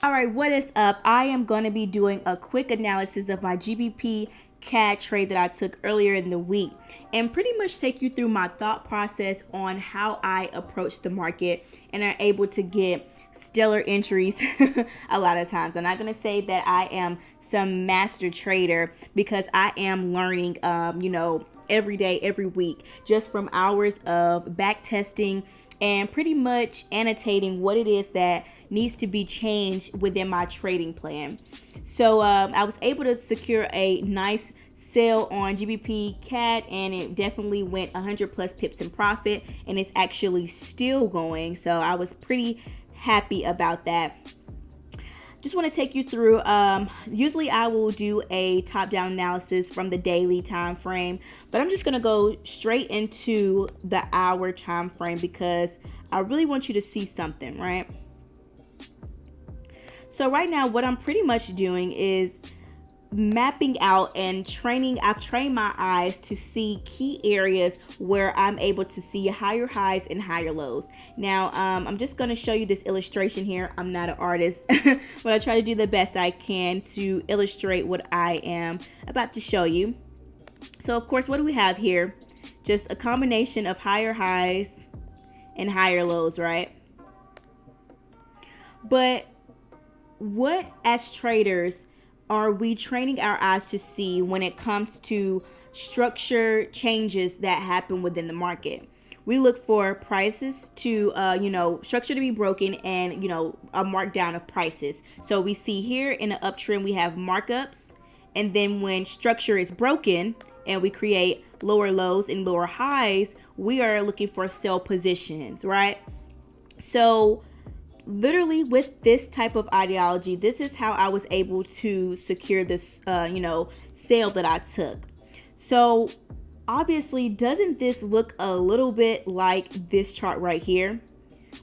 All right, what is up? I am going to be doing a quick analysis of my GBP CAD trade that I took earlier in the week and pretty much take you through my thought process on how I approach the market and are able to get stellar entries a lot of times. I'm not going to say that I am some master trader because I am learning, every day, every week, just from hours of back testing and pretty much annotating what it is that needs to be changed within my trading plan. So I was able to secure a nice sale on GBP CAD, and it definitely went 100 plus pips in profit, and it's actually still going. So I was pretty happy about that. Just want to take you through, usually I will do a top-down analysis from the daily time frame, but I'm just going to go straight into the hour time frame because I really want you to see something, right? So right now, what I'm pretty much doing is mapping out and training. I've trained my eyes to see key areas where I'm able to see higher highs and higher lows. Now, I'm just going to show you this illustration here. I'm not an artist, but I try to do the best I can to illustrate what I am about to show you. So, of course, what do we have here? Just a combination of higher highs and higher lows, right? But what, as traders, are we training our eyes to see when it comes to structure changes that happen within the market? We look for prices to, structure to be broken and, a markdown of prices. So we see here in the uptrend, we have markups. And then when structure is broken and we create lower lows and lower highs, we are looking for sell positions, right? So literally with this type of ideology, this is how I was able to secure this, sale that I took. So obviously, doesn't this look a little bit like this chart right here?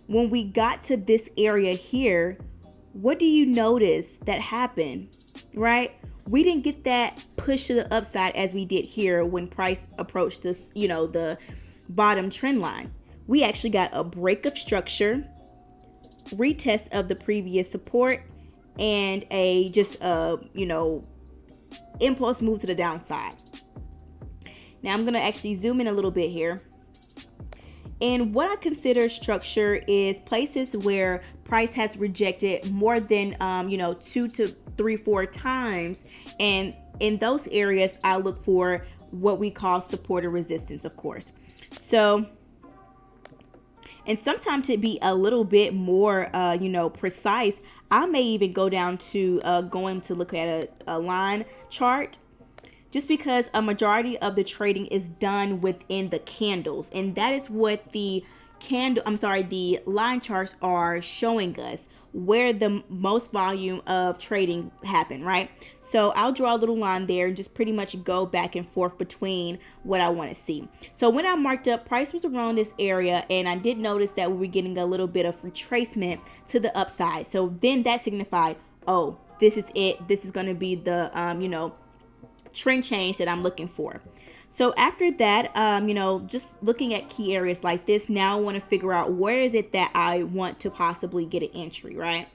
When we got to this area here, what do you notice that happened, right? We didn't get that push to the upside as we did here when price approached this, the bottom trend line. We actually got a break of structure, retest of the previous support, and a impulse move to the downside. Now I'm going to actually zoom in a little bit here. And what I consider structure is places where price has rejected more than 2 to 3, 4 times, and in those areas I look for what we call support or resistance, of course. So, and sometimes to be a little bit more, precise, I may even go down to going to look at a line chart, just because a majority of the trading is done within the candles. And that is what the line charts are showing us, where the most volume of trading happen, right? So I'll draw a little line there and just pretty much go back and forth between what I want to see. So when I marked up, price was around this area, and I did notice that we were getting a little bit of retracement to the upside. So then that signified, oh, this is it. This is going to be the, trend change that I'm looking for. So after that, just looking at key areas like this, now I want to figure out where is it that I want to possibly get an entry, right?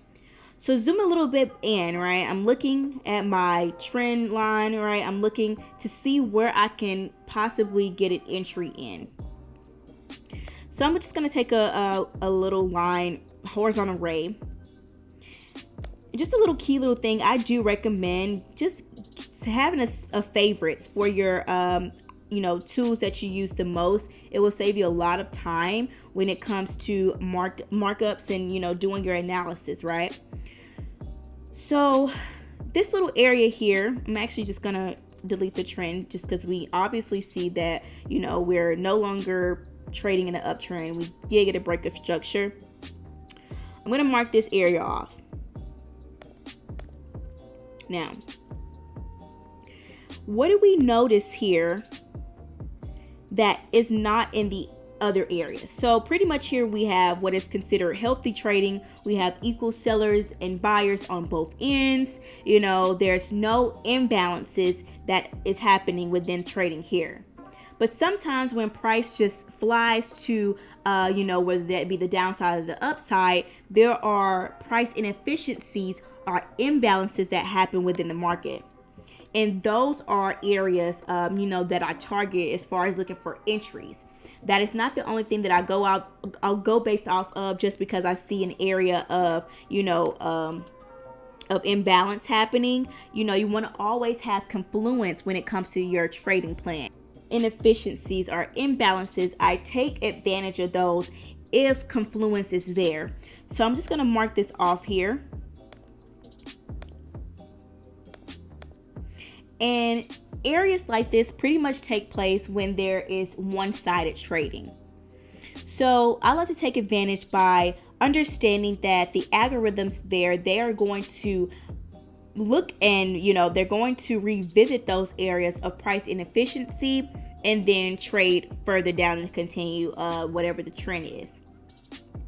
So zoom a little bit in, right? I'm looking at my trend line, right? I'm looking to see where I can possibly get an entry in. So I'm just going to take a little line, horizontal ray. Just a little key little thing I do recommend, just having a favorites for your tools that you use the most. It will save you a lot of time when it comes to markups and doing your analysis, right? So this little area here, I'm actually just gonna delete the trend just because we obviously see that we're no longer trading in an uptrend. We did get a break of structure. I'm gonna mark this area off. Now, what do we notice here that is not in the other areas? So pretty much here we have what is considered healthy trading. We have equal sellers and buyers on both ends. There's no imbalances that is happening within trading here. But sometimes when price just flies to, whether that be the downside or the upside, there are price inefficiencies or imbalances that happen within the market. And those are areas, that I target as far as looking for entries. That is not the only thing that I'll go based off of just because I see an area of, of imbalance happening. You want to always have confluence when it comes to your trading plan. Inefficiencies or imbalances, I take advantage of those if confluence is there. So I'm just going to mark this off here. And areas like this pretty much take place when there is one-sided trading. So I like to take advantage by understanding that the algorithms there, they are going to look and, they're going to revisit those areas of price inefficiency and then trade further down and continue whatever the trend is.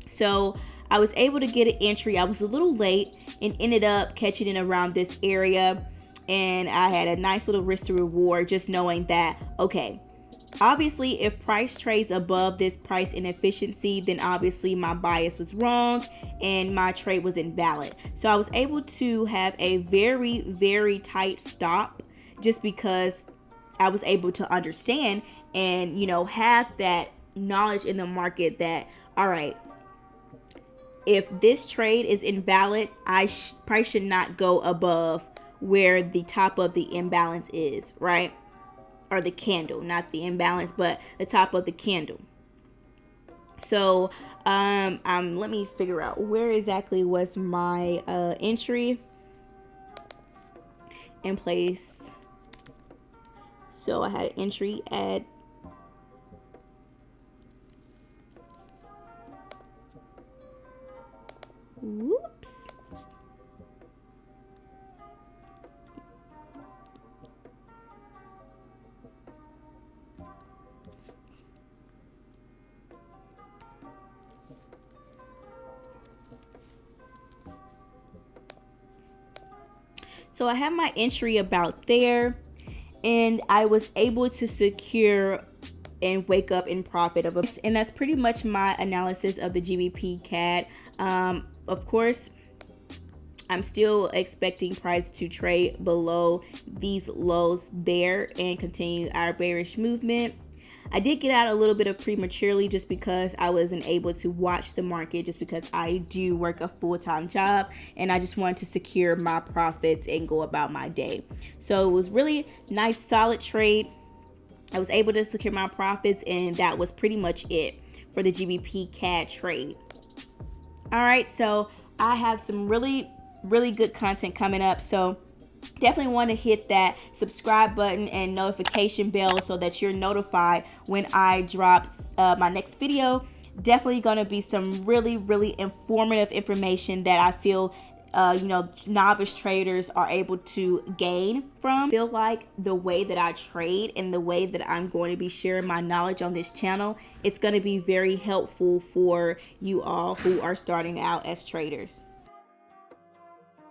So I was able to get an entry. I was a little late and ended up catching it around this area. And I had a nice little risk to reward just knowing that, okay, obviously if price trades above this price inefficiency, then obviously my bias was wrong and my trade was invalid. So I was able to have a very, very tight stop just because I was able to understand and, have that knowledge in the market that, all right, if this trade is invalid, price should not go above where the top of the imbalance is, right? Or the candle, not the imbalance, but the top of the candle. So let me figure out where exactly was my entry in place. So I had an entry at whoops. So I have my entry about there, and I was able to secure and wake up in profit of and that's pretty much my analysis of the GBP CAD. Of course, I'm still expecting price to trade below these lows there and continue our bearish movement. I did get out a little bit of prematurely just because I wasn't able to watch the market, just because I do work a full-time job and I just wanted to secure my profits and go about my day. So it was really nice, solid trade. I was able to secure my profits, and that was pretty much it for the GBP CAD trade. All right, so I have some really good content coming up. So definitely want to hit that subscribe button and notification bell so that you're notified when I drop my next video. Definitely going to be some really informative information that I feel novice traders are able to gain from. I feel like the way that I trade and the way that I'm going to be sharing my knowledge on this channel, it's going to be very helpful for you all who are starting out as traders.